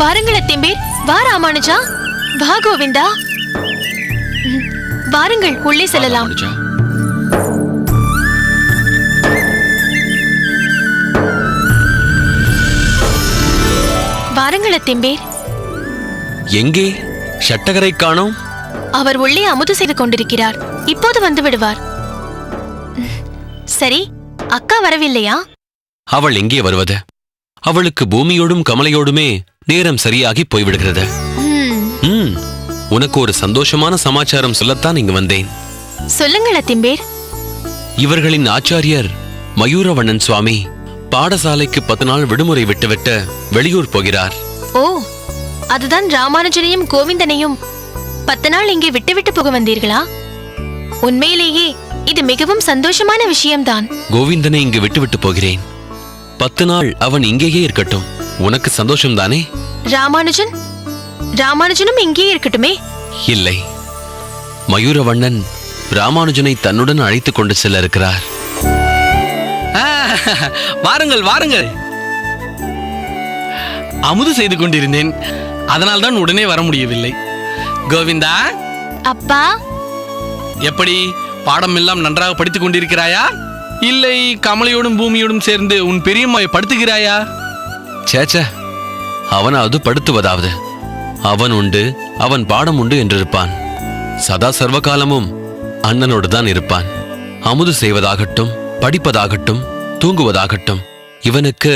வாருங்கள் அத்திம்பேர். வா ராமானுஜா, வா கோவிந்தா. வாருங்கள், உள்ளே செல்லலாம். வாருங்கள் அத்திம்பேர். எங்கே ஷட்டகரை காணோம்? அவர் உள்ளே அமுது செய்து கொண்டிருக்கிறார். இப்போது வந்து விடுவார். சரி, அக்கா வரவில்லையா? அவள் எங்கே வருவது? அவளுக்கு பூமியோடும் கமலையோடுமே நேரம் சரியாகி போய்விடுகிறது. உனக்கு ஒரு சந்தோஷமான சமாச்சாரம் சொல்லத்தான் இங்கு வந்தேன். சொல்லுங்கள் அத்திம்பேர். இவர்களின் ஆச்சாரியர் மயூரவண்ணன் சுவாமி பாடசாலைக்கு 10 நாள் விடுமுறை விட்டுவிட்டு வெளியூர் போகிறார். ஓ, அதுதான் ராமானுஜனையும் கோவிந்தனையும் 10 நாள் இங்கே விட்டுவிட்டு போக வந்தீர்களா? உண்மையிலேயே இது மிகவும் சந்தோஷமான விஷயம்தான். கோவிந்தனை இங்கு விட்டுவிட்டு போகிறேன். 10 நாள் அவன் இங்கேயே இருக்கட்டும். உனக்கு சந்தோஷம்தானே? ராமானுஜனும் இங்கேயே இருக்கட்டுமே? இல்லை, மயூரவண்ணன் ராமானுஜனை தன்னுடன் அழைத்துக் கொண்டு செல்ல இருக்கிறார். வாருங்கள் வாருங்கள். அமுது செய்து கொண்டிருந்தேன், அதனால்தான் உடனே வர முடியவில்லை. கோவிந்தா. அப்பா. எப்படி, பாடம் எல்லாம் நன்றாக படித்துக் கொண்டிருக்கிறாயா? இல்லை கமலையோடும் பூமியோடும் சேர்ந்து உன் பெரியம்மாவை படுத்துகிறாயா? சேச்ச, அவனாவது படுத்துவதாவது. அவன் உண்டு, அவன் பாடம் உண்டு என்றிருப்பான். சதா சர்வகாலமும் அண்ணனோடு தான் இருப்பான். அமுது செய்வதாகட்டும், படிப்பதாகட்டும், தூங்குவதாகட்டும், இவனுக்கு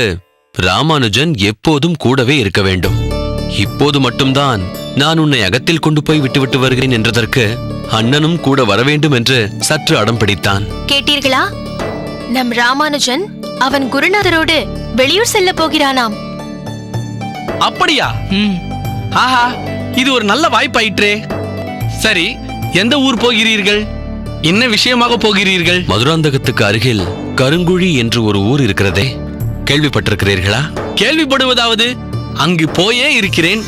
ராமானுஜன் எப்போதும் கூடவே இருக்க வேண்டும். இப்போது மட்டும்தான் நான் உன்னை அகத்தில் கொண்டு போய் விட்டுவிட்டு வருகிறேன் என்றதற்கு அண்ணனும் கூட வரவேண்டும் என்று சற்று அடம் பிடித்தான். கேட்டீர்களா? நம் ராமானுஜன் அவன் குருநாதரோடு வெளியூர் செல்ல போகிறானாம். அப்படியா? ஆஹா, இது ஒரு நல்ல வாய்ப்பாயிற்றே. சரி, எந்த ஊர் போகிறீர்கள்? என்ன விஷயமாக போகிறீர்கள்? மதுராந்தகத்துக்கு அருகில் கருங்குழி என்று ஒரு ஊர் இருக்கிறதே, கேள்விப்பட்டிருக்கிறீர்களா? கேள்விப்படுவதாவது, அங்கு போயே இருக்கிறேன்.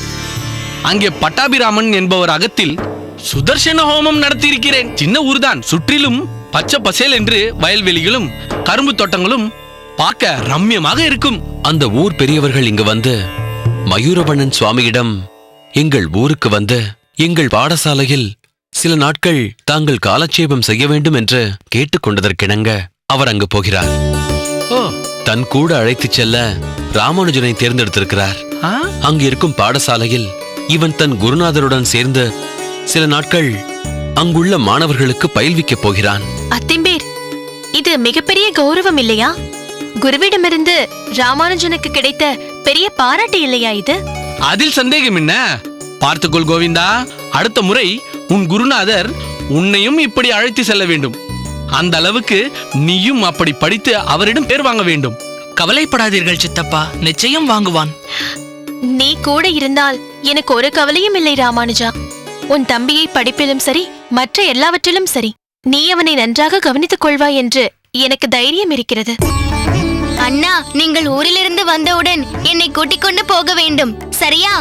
அங்கே பட்டாபிராமன் என்பவர் அகத்தில் சுதர்சன ஹோமம் நடத்தியிருக்கிறேன். சின்ன ஊர்தான், சுற்றிலும் பச்சை பசேல் என்று வயல்வெளிகளும் கரும்பு தோட்டங்களும் பார்க்க ரம்யமாக இருக்கும். அந்த ஊர் பெரியவர்கள் இங்கு வந்து மயூரவண்ணன் சுவாமியிடம் எங்கள் ஊருக்கு வந்து எங்கள் பாடசாலையில் சில நாட்கள் தாங்கள் காலட்சேபம் செய்ய வேண்டும் என்று கேட்டுக்கொண்டதற்கிணங்க அவர் அங்கு போகிறார். தன் கூட அழைத்துச் செல்ல ராமானுஜனை தேர்ந்தெடுத்திருக்கிறார். அங்கு இருக்கும் பாடசாலையில் இவன் தன் குருநாதருடன் சேர்ந்து சில நாட்கள் அங்குள்ள மாணவர்களுக்கு பயில்விக்கப் போகிறான். அத்திம்பேர், இது மிகப்பெரிய கௌரவம் இல்லையா? குருவிடமிருந்து ராமானுஜனுக்கு கிடைத்த பெரிய பாராட்டு இல்லையா இது? அதில் சந்தேகம் என்ன? பார்த்துக்கொள் கோவிந்தா, அடுத்த முறை உன் குருநாதர் உன்னையும் இப்படி அழைத்து செல்ல வேண்டும். அந்த அளவுக்கு நீயும் அப்படி படித்து அவரிடம் பேர் வாங்க வேண்டும். கவலைப்படாதீர்கள் சித்தப்பா, நிச்சயம் வாங்குவான். நீ கூட இருந்தால் எனக்கு ஒரு கவலையும் இல்லை ராமானுஜா. உன் தம்பியை படிப்பிலும் சரி, மற்ற எல்லாவற்றிலும் சரி, நீ அவனை நன்றாக கவனித்துக் கொள்வாய் என்று எனக்கு தைரியம் இருக்கிறது. அண்ணா, நீங்கள் ஊரிலிருந்து வந்தவுடன் என்னை கூட்டிக் கொண்டு போக வேண்டும், சரியா?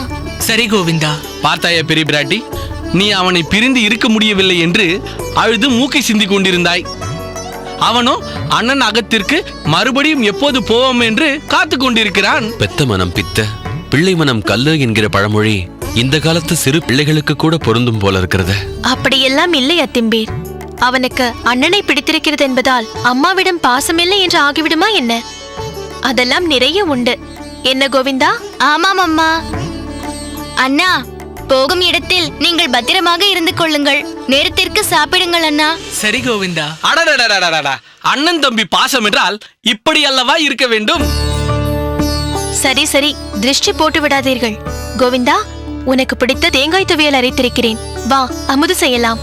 சரி கோவிந்தா. பார்த்தாயா பெரிய பிராட்டி, நீ அவனை பிரிந்து இருக்க முடியவில்லை என்று அழுது மூக்கை சிந்தி கொண்டிருந்தாய். அவனோ அண்ணன் அகத்திற்கு மறுபடியும் எப்போது போவோம் என்று காத்து கொண்டிருக்கிறான். பெத்த மனம் பித்த, பிள்ளை மனம் கல்லு என்கிற பழமொழி இந்த காலத்து சிறு பிள்ளைகளுக்கு கூட பொருந்தும் போல இருக்கிறது. அப்படியெல்லாம் இல்லை அத்திம்பேர். அவனுக்கு அண்ணனை பிடித்திருக்கிறது என்பதால் அம்மாவிடம் பாசமில்லை என்று ஆகிவிடுமா என்ன? அதெல்லாம் நிறைய உண்டு. என்ன கோவிந்தா? ஆமாம் அம்மா. அண்ணா, போகும் இடத்தில் நீங்கள் பத்திரமாக இருந்து கொள்ளுங்கள். நேரத்திற்கு சாப்பிடுங்கள் அண்ணா. சரி கோவிந்தா. அடடடடடடா, அண்ணன் தம்பி பாசம் என்றால் இப்படி அல்லவா இருக்க வேண்டும்? சரி சரி, திருஷ்டி போட்டு விடாதீர்கள். கோவிந்தா, உனக்கு பிடித்த தேங்காய் துவையல் அரைத்திருக்கிறேன். வா, அமுது செய்யலாம்.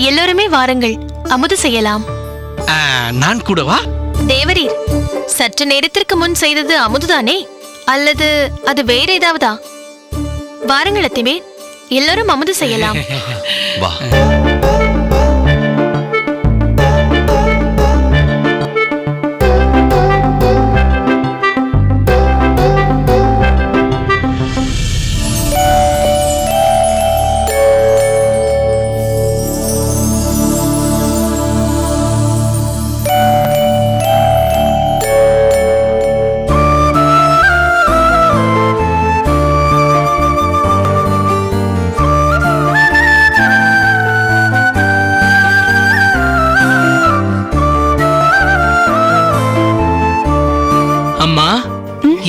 எல்லோருமே வாருங்கள், அமுது செய்யலாம். நான் கூடவா? தேவரீர், சற்று நேரத்திற்கு முன் செய்தது அமுதுதானே, அல்லது அது வேற ஏதாவதா? வாருங்கள் அத்திம்பேர், எல்லோரும் அமுது செய்யலாம். வா.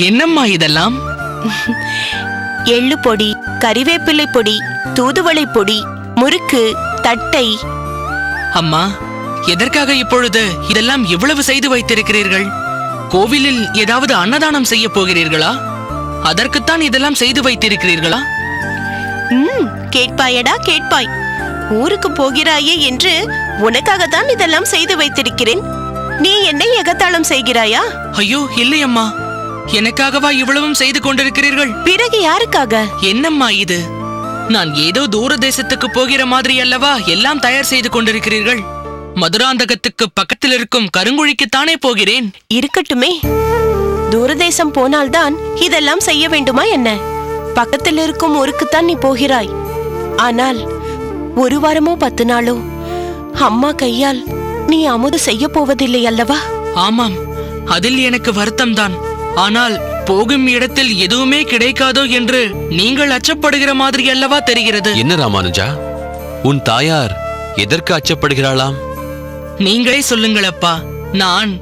என்னம்மா இதெல்லாம்? எள்ளு பொடி, கறிவேப்பிலை பொடி, தூதுவளை பொடி, முறுக்கு, தட்டை. அம்மா, எதற்காக இப்பொழுது இதெல்லாம் இவ்வளவு செய்து வைத்திருக்கிறீர்கள்? கோவிலில் ஏதாவது அன்னதானம் செய்ய போகிறீர்களா? அதற்குத்தான் இதெல்லாம் செய்து வைத்திருக்கிறீர்களா? கேட்பாயடா கேட்பாய். ஊருக்கு போகிறாயே என்று உனக்காகத்தான் இதெல்லாம் செய்து வைத்திருக்கிறேன். நீ என்னை எகத்தாளம் செய்கிறாயா? ஐயோ, இல்லை அம்மா. எனக்காகவா இவ்வளவும் செய்து கொண்டிருக்கிறீர்கள்? பிறகு யாருக்காக? என்னம்மா இது? நான் ஏதோ தூர தேசத்துக்கு போகிற மாதிரி அல்லவா எல்லாம் தயார் செய்து கொண்டிருக்கிறீர்கள்? மதுராந்தகத்துக்கு பக்கத்தில் இருக்கும் கருங்குழிக்குத்தானே போகிறேன். இருக்கட்டுமே, தூரதேசம் போனால்தான் இதெல்லாம் செய்ய வேண்டுமா என்ன? பக்கத்தில் இருக்கும் ஊருக்குத்தான் நீ போகிறாய். ஆனால் 1 வாரமோ 10 நாளோ அம்மா கையால் நீ அமுது செய்ய போவதில்லை அல்லவா? ஆமாம், அதில் எனக்கு வருத்தம்தான். ஆனால் போகும் இடத்தில் எதுவுமே கிடைக்காதோ என்று நீங்கள் அச்சப்படுகிற மாதிரி அல்லவா தெரிகிறது. என்ன ராமானுஜா, உன் தாயார் எதற்கு அச்சப்படுகிறாளாம்? நீங்களே சொல்லுங்கள் அப்பா. நான்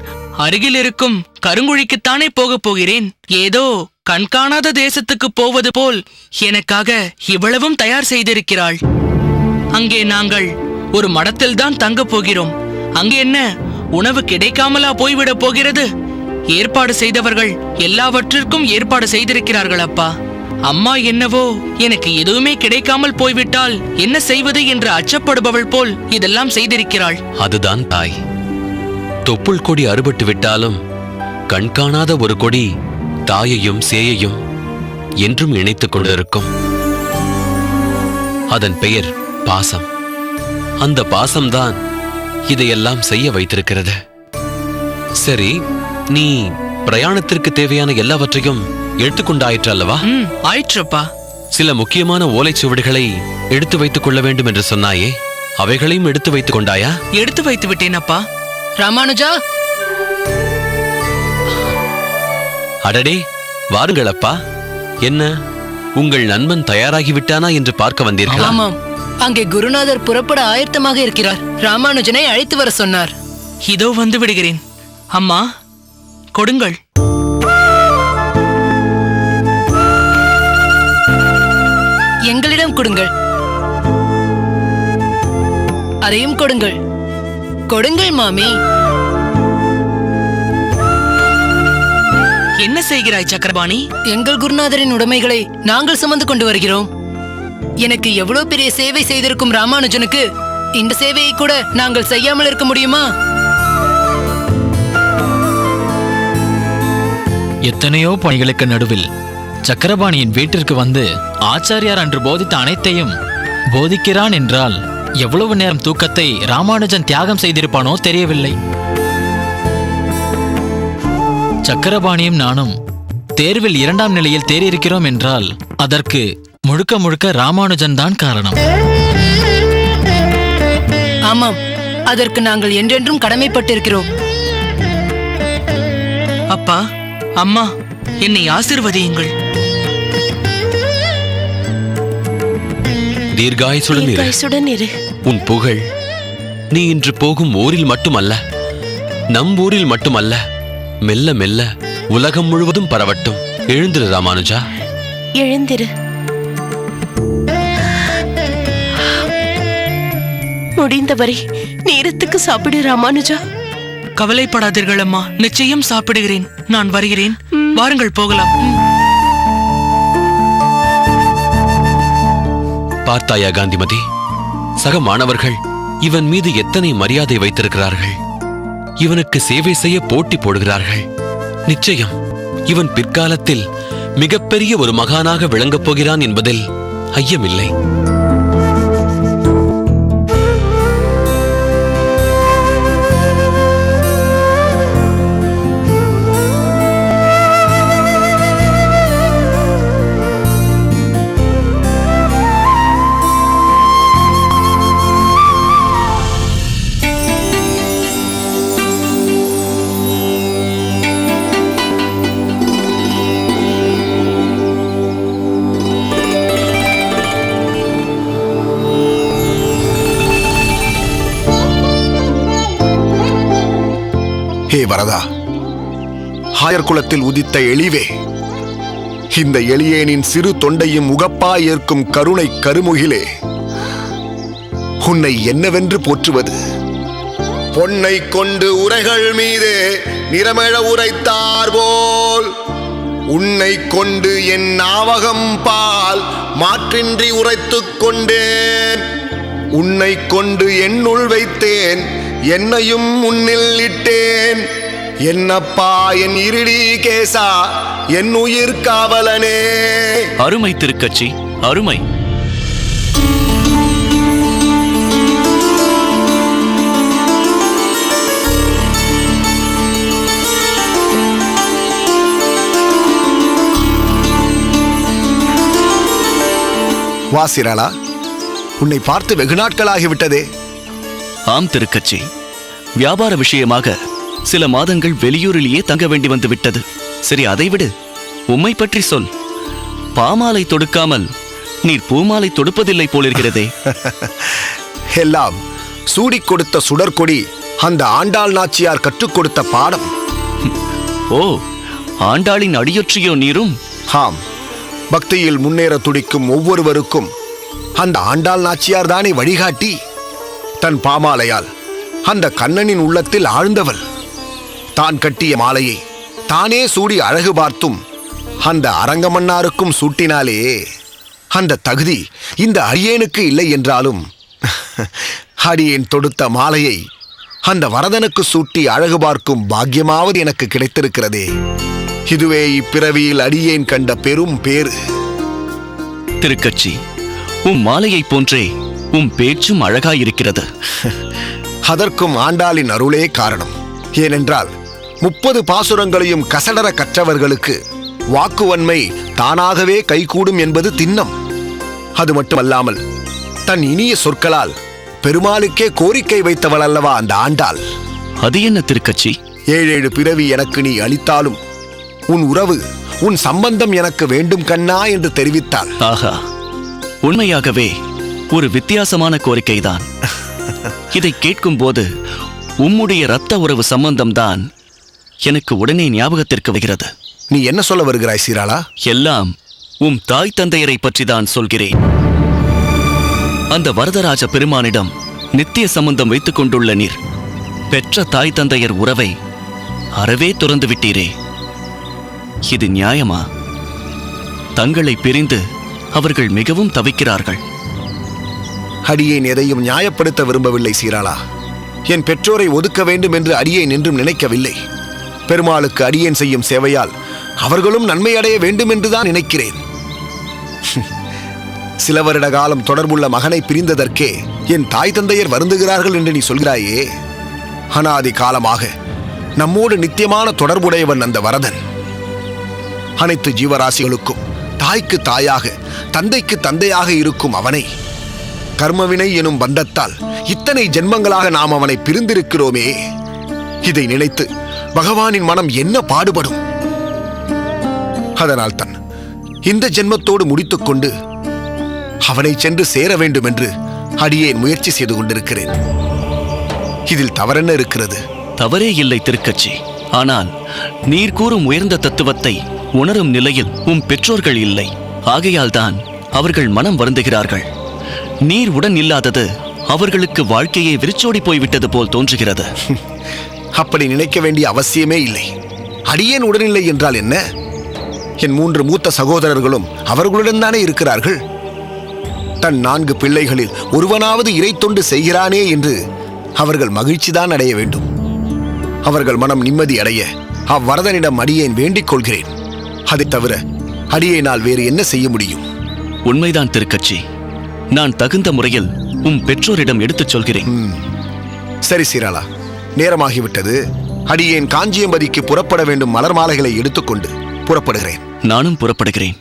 அருகில் இருக்கும் கருங்குழிக்குத்தானே போகப் போகிறேன். ஏதோ கண்காணாத தேசத்துக்கு போவது போல் எனக்காக இவ்வளவும் தயார் செய்திருக்கிறாள். அங்கே நாங்கள் ஒரு மடத்தில்தான் தங்கப் போகிறோம். அங்கே என்ன உணவு கிடைக்காமலா போய்விடப் போகிறது? ஏற்பாடு செய்தவர்கள் எல்லாவற்றிற்கும் ஏற்பாடு செய்திருக்கிறார்கள் அப்பா. அம்மா என்னவோ எனக்கு எதுவுமே கிடைக்காமல் போய்விட்டால் என்ன செய்வது என்று அச்சப்படுபவள் போல் இதெல்லாம் செய்திருக்கிறாள். அதுதான் தாய். தொப்புள் கொடி அறுபட்டு விட்டாலும் கண்காணாத ஒரு கொடி தாயையும் சேயையும் என்றும் இணைத்துக் கொண்டிருக்கும். அதன் பெயர் பாசம். அந்த பாசம்தான் இதையெல்லாம் செய்ய வைத்திருக்கிறது. சரி, நீ பிரயாணத்திற்கு தேவையான எல்லாவற்றையும் எடுத்துக்கொண்டாயிற்று அல்லவா? ஆயிற்றப்பா. சில முக்கியமான ஓலைச்சுவடிகளை எடுத்து வைத்துக் கொள்ள வேண்டும் என்று சொன்னாயே, அவைகளையும் எடுத்து வைத்துக் கொண்டாயா? எடுத்து வைத்து விட்டேன் அப்பா. ராமானுஜா, அடடே, வாருங்கள் அப்பா. என்ன, உங்கள் நண்பன் தயாராகிவிட்டானா என்று பார்க்க வந்தீர்களா? ஆமாம், அங்கே குருநாதர் புறப்பட ஆயத்தமாக இருக்கிறார். ராமானுஜனை அழைத்து வர சொன்னார். இதோ வந்து விடுகிறேன். அம்மா, கொடுங்கள். எங்களிடம் கொடுங்கள். அதையும் கொடுங்கள். கொடுங்கள் மாமி. என்ன செய்கிறாய் சக்கரபாணி? எங்கள் குருநாதரின் உடைமைகளை நாங்கள் சுமந்து கொண்டு வருகிறோம். எனக்கு எவ்வளவு பெரிய சேவை செய்திருக்கும் ராமானுஜனுக்கு இந்த சேவையை கூட நாங்கள் செய்யாமல் இருக்க முடியுமா? எத்தனையோ பணிகளுக்கு நடுவில் சக்கரபாணியின் வீட்டிற்கு வந்து ஆச்சாரியார் அன்று போதித்த அனைத்தையும் போதிக்கிறான் என்றால் எவ்வளவு நேரம் தூக்கத்தை ராமானுஜன் தியாகம் செய்திருப்பானோ தெரியவில்லை. சக்கரபாணியும் நானும் தேர்வில் 2ஆம் நிலையில் தேறியிருக்கிறோம் என்றால் அதற்கு முழுக்க முழுக்க ராமானுஜன் தான் காரணம். ஆமாம், அதற்கு நாங்கள் என்றென்றும் கடமைப்பட்டிருக்கிறோம். அப்பா, அம்மா, என்னை ஆசீர்வதியுங்கள். தீர்காயுசுடன் இரு. உன் புகழ் நீ இன்று போகும் ஊரில் மட்டுமல்ல, நம் ஊரில் மட்டுமல்ல, மெல்ல மெல்ல உலகம் முழுவதும் பரவட்டும். எழுந்திரு ராமானுஜா, எழுந்திரு. முடிந்தவரை நேரத்துக்கு சாப்பிடு ராமானுஜா. கவலைப்படாதீர்கள் அம்மா, நிச்சயம் சாப்பிடுகிறேன். நான் வருகிறேன். வாருங்கள், போகலாம். பார்த்தாயா காந்திமதி, சக மாணவர்கள் இவன் மீது எத்தனை மரியாதை வைத்திருக்கிறார்கள். இவனுக்கு சேவை செய்ய போட்டி போடுகிறார்கள். நிச்சயம் இவன் பிற்காலத்தில் மிகப்பெரிய ஒரு மகானாக விளங்கப் போகிறான் என்பதில் ஐயமில்லை. ஹே வரதா, ஆயர் குலத்தில் உதித்த எளிவே, இந்த எளியேனின் சிறு தொண்டையும் உகப்பாய் ஏற்கும் கருணை கருமுகிலே, உன்னை என்னவென்று போற்றுவது? பொன்னை கொண்டு உரைகள் மீது நிறமெழ உரைத்தார் போல், உன்னை கொண்டு என் நாவகம் பால் மாற்றின்றி உரைத்துக் கொண்டேன். உன்னை கொண்டு என்னுள் வைத்தேன், என்னையும் உன்னில் இட்டேன். என்னப்பா என் இருடி கேசா, என் உயிர் காவலனே. அருமை திருக்கட்சி, அருமை. வாசிராளா, உன்னை பார்த்து வெகு நாட்களாகிவிட்டதே. ஆம் திருக்கட்சி, வியாபார விஷயமாக சில மாதங்கள் வெளியூரிலேயே தங்க வேண்டி வந்து விட்டது. சரி, அதை விடு. உம்மை பற்றி சொல். பாமாலை தொடுக்காமல் நீர் பூமாலை தொடுப்பதில்லை போலிருக்கிறதே. எல்லாம் சூடிக் கொடுத்த சுடற்கொடி அந்த ஆண்டாள் நாச்சியார் கற்றுக் கொடுத்த பாடம். ஓ, ஆண்டாளின் அடியொற்றியோ நீரும்? ஆம், பக்தியில் முன்னேற துடிக்கும் ஒவ்வொருவருக்கும் அந்த ஆண்டாள் நாச்சியார் தானே வழிகாட்டி. தன் பாமாலையால் அந்த கண்ணனின் உள்ளத்தில் ஆழ்ந்தவள். தான் கட்டிய மாலையை தானே சூடி அழகு பார்த்தும் அந்த அரங்கமன்னாருக்கும் சூட்டினாலே அந்த தகுதி இந்த அடியேனுக்கு இல்லை என்றாலும், அடியேன் தொடுத்த மாலையை அந்த வரதனுக்கு சூட்டி அழகு பார்க்கும் பாக்கியமாவது எனக்கு கிடைத்திருக்கிறதே. இதுவே இப்பிறவியில் அடியேன் கண்ட பெரும் பேறு. திருக்கட்சி, உம் மாலையைப் போன்றே உம் பேச்சும் அழகாயிருக்கிறது. அதற்கும் ஆண்டாளின் அருளே காரணம். ஏனென்றால் 30 பாசுரங்களையும் கசடர கற்றவர்களுக்கு வாக்குவன்மை தானாகவே கைகூடும் என்பது திண்ணம். அது மட்டுமல்லாமல் தன் இனிய சொற்களால் பெருமாளுக்கே கோரிக்கை வைத்தவள் அல்லவா அந்த ஆண்டாள். அது என்ன திருக்கட்சி? 7 பிறவி எனக்கு நீ அளித்தாலும் உன் உறவு, உன் சம்பந்தம் எனக்கு வேண்டும் கண்ணா என்று தெரிவித்தாள். ஆஹா, உண்மையாகவே ஒரு வித்தியாசமான கோரிக்கைதான். இதை கேட்கும் போது உம்முடைய இரத்த உறவு சம்பந்தம்தான் எனக்கு உடனே ஞாபகத்திற்கு வருகிறது. நீ என்ன சொல்ல வருகிறாய் சீராளா? எல்லாம் உம் தாய் தந்தையரை பற்றிதான் சொல்கிறேன். அந்த வரதராஜ பெருமானிடம் நித்திய சம்பந்தம் வைத்துக் கொண்டுள்ள நீர் பெற்ற தாய் தந்தையர் உறவை அறவே துறந்து விட்டீரே. இது நியாயமா? தங்களை பிரிந்து அவர்கள் மிகவும் தவிக்கிறார்கள். அடியேன் எதையும் நியாயப்படுத்த விரும்பவில்லை சீராளா. என் பெற்றோரை ஒதுக்க வேண்டும் என்று அடியேன் என்றும் நினைக்கவில்லை. பெருமாளுக்கு அடியேன் செய்யும் சேவையால் அவர்களும் நன்மை அடைய வேண்டும் என்றுதான் நினைக்கிறேன். சில வருட காலம் தொடர்புள்ள மகனை பிரிந்ததற்கே என் தாய் தந்தையர் வருந்துகிறார்கள் என்று நீ சொல்கிறாயே. அனாதி காலமாக நம்மோடு நித்தியமான தொடர்புடையவன் அந்த வரதன். அனைத்து ஜீவராசிகளுக்கும் தாய்க்கு தாயாக, தந்தைக்கு தந்தையாக இருக்கும் அவனை கர்மவினை எனும் பந்தத்தால் இத்தனை ஜென்மங்களாக நாம் அவனை பிரிந்திருக்கிறோமே. இதை நினைத்து பகவானின் மனம் என்ன பாடுபடும்? அதனால் தான் இந்த ஜென்மத்தோடு முடித்துக்கொண்டு அவனை சென்று சேர வேண்டும் என்று அடியேன் முயற்சி செய்து கொண்டிருக்கிறேன். இதில் தவறென்ன இருக்கிறது? தவறே இல்லை திருக்கட்சி. ஆனால் நீர் கூறும் உயர்ந்த தத்துவத்தை உணரும் நிலையில் உம் பெற்றோர்கள் இல்லை. ஆகையால் தான் அவர்கள் மனம் வருந்துகிறார்கள். நீர் உடன் இல்லாதது அவர்களுக்கு வாழ்க்கையை விரிச்சோடி போய்விட்டது போல் தோன்றுகிறது. அப்படி நினைக்க வேண்டிய அவசியமே இல்லை. அடியேன் உடனில்லை என்றால் என்ன? என் 3 மூத்த சகோதரர்களும் அவர்களுடன் தானே இருக்கிறார்கள். தன் 4 பிள்ளைகளில் ஒருவனாவது இறைத்தொண்டு செய்கிறானே என்று அவர்கள் மகிழ்ச்சிதான் அடைய வேண்டும். அவர்கள் மனம் நிம்மதி அடைய அவ்வரதனிடம் அடியேன் வேண்டிக் கொள்கிறேன். அதை தவிர அடியேனால் வேறு என்ன செய்ய முடியும்? உண்மைதான் திருக்கட்சி. நான் தகுந்த முறையில் உம் பெற்றோரிடம் எடுத்துச் சொல்கிறேன். சரி சீராளா, நேரமாகிவிட்டது. அடியேன் காஞ்சியம்பதிக்கு புறப்பட வேண்டும் மலர் மாலைகளை எடுத்துக்கொண்டு புறப்படுகிறேன். நானும் புறப்படுகிறேன்.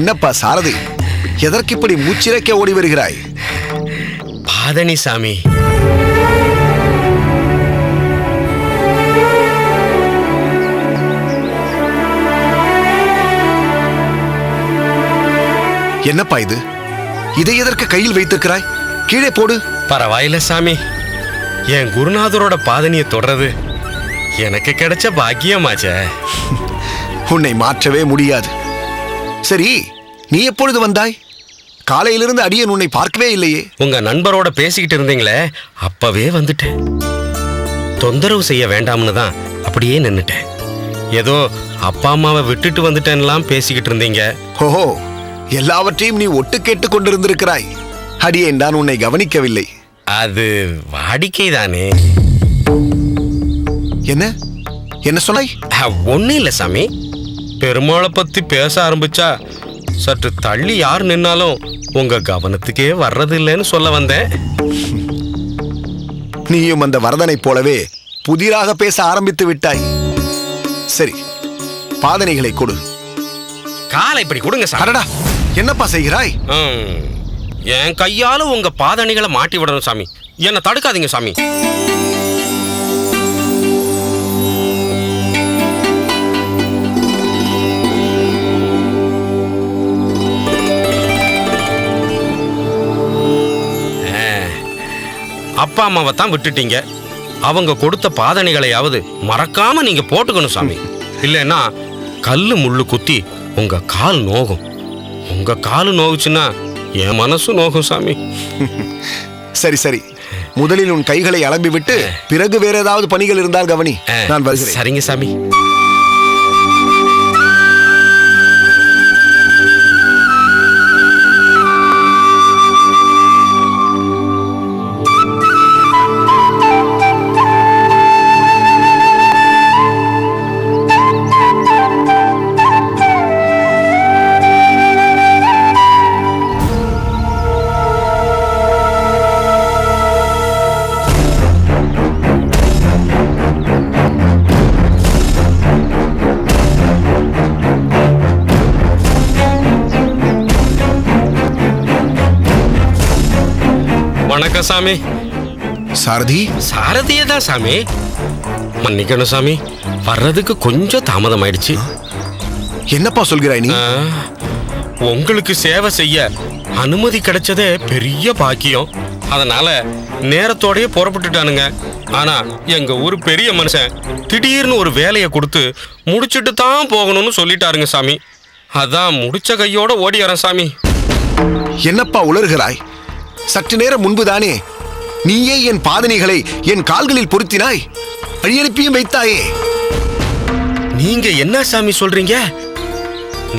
என்னப்பா சாரதி, எதற்கு இப்படி மூச்சிறைக்க ஓடி வருகிறாய்? பாதணி சாமி. என்னப்பா இது? இதை எதற்கு கையில் வைத்திருக்கிறாய்? கீழே போடு. பரவாயில்ல சாமி, என் குருநாதரோட பாதணியை தொடறது எனக்கு கிடைச்ச பாக்கியமாச்சே. உன்னை மாற்றவே முடியாது. சரி, நீ எப்பொழுது வந்தாய்? காலையிலிருந்து அடியேன் உன்னை பார்க்கவே இல்லையே. உங்க நண்பரோட பேசிக்கிட்டு இருந்தீங்களே, அப்பவே வந்துட்டேன். தொந்தரவு செய்ய வேண்டாம்னு தான் அப்படியே நின்னுட்டேன். ஏதோ அப்பா அம்மாவை விட்டுட்டு வந்துட்டேன்லாம் பேசிக்கிட்டு இருந்தீங்க. ஓஹோ, எல்லாவற்றையும் நீ ஒட்டு கேட்டுக் கொண்டிருந்திருக்கிறாய். அடியேன் தான் உன்னை கவனிக்கவில்லை. அது வாடிக்கை தானே. என்ன என்ன சொன்னாய்? ஒன்னும் இல்ல சாமி, பெருமாளை பத்தி பேச ஆரம்பிச்சா சற்று தள்ளி யார் நின்னாலும் உங்க கவனத்துக்கே வர்றது இல்லைன்னு சொல்ல வந்தேன். நீயும் அந்த வரதனைப் போலவே புதிராக பேச ஆரம்பித்து விட்டாய். சரி, பாதனைகளை கொடு. காலை இப்படி கொடுங்க சார். அடடா, என்னப்பா செய்கிறாய்? என் கையால உங்க பாதணிகளை மாட்டி விடணும் சாமி. என்ன தடுக்காதீங்க சாமி. அப்பா அம்மாவை தான் விட்டுட்டீங்க, அவங்க கொடுத்த பாதணிகளையாவது மறக்காம நீங்க போட்டுக்கணும் சாமி. இல்லைன்னா கல்லு முள்ளு குத்தி உங்க கால் நோகும். உங்க காலு நோகுச்சுன்னா என் மனசு நோகும் சாமி. சரி சரி, முதலில் உன் கைகளை அலம்பி விட்டு பிறகு வேற ஏதாவது பணிகள் இருந்தால் கவனி. நான் வருகிறேன். சரிங்க சாமி. வணக்கம் சாமி. சாரதி? சாரதியே தான் சாமி. மன்னிக்கணும் சாமி, வர்றதுக்கு கொஞ்சம் தாமதம் ஆயிடுச்சு. என்னப்பா சொல்கிறாய் நீ? உங்களுக்கு சேவை செய்ய அனுமதி கிடைச்சதே பெரிய பாக்கியம். அதனால நேரத்தோடயே புறப்பட்டுட்டானுங்க. ஆனா எங்க ஊர் பெரிய மனுஷன் திடீர்னு ஒரு வேலையை கொடுத்து முடிச்சுட்டு தான் போகணும்னு சொல்லிட்டாருங்க சாமி. அதான் முடிச்ச கையோட ஓடி வரேன் சாமி. என்னப்பா உளறுகிறாய்? சற்று நேரம் முன்புதானே நீயே என் பாதணிகளை என் கால்களில் பொருத்தினாய், வழியனுப்பியும் வைத்தாயே. நீங்க என்ன சாமி சொல்றீங்க?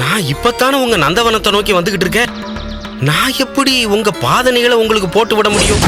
நான் இப்பத்தானே உங்க நந்தவனத்தை நோக்கி வந்துகிட்டு இருக்கேன். நான் எப்படி உங்க பாதணிகளை உங்களுக்கு போட்டு விட முடியும்?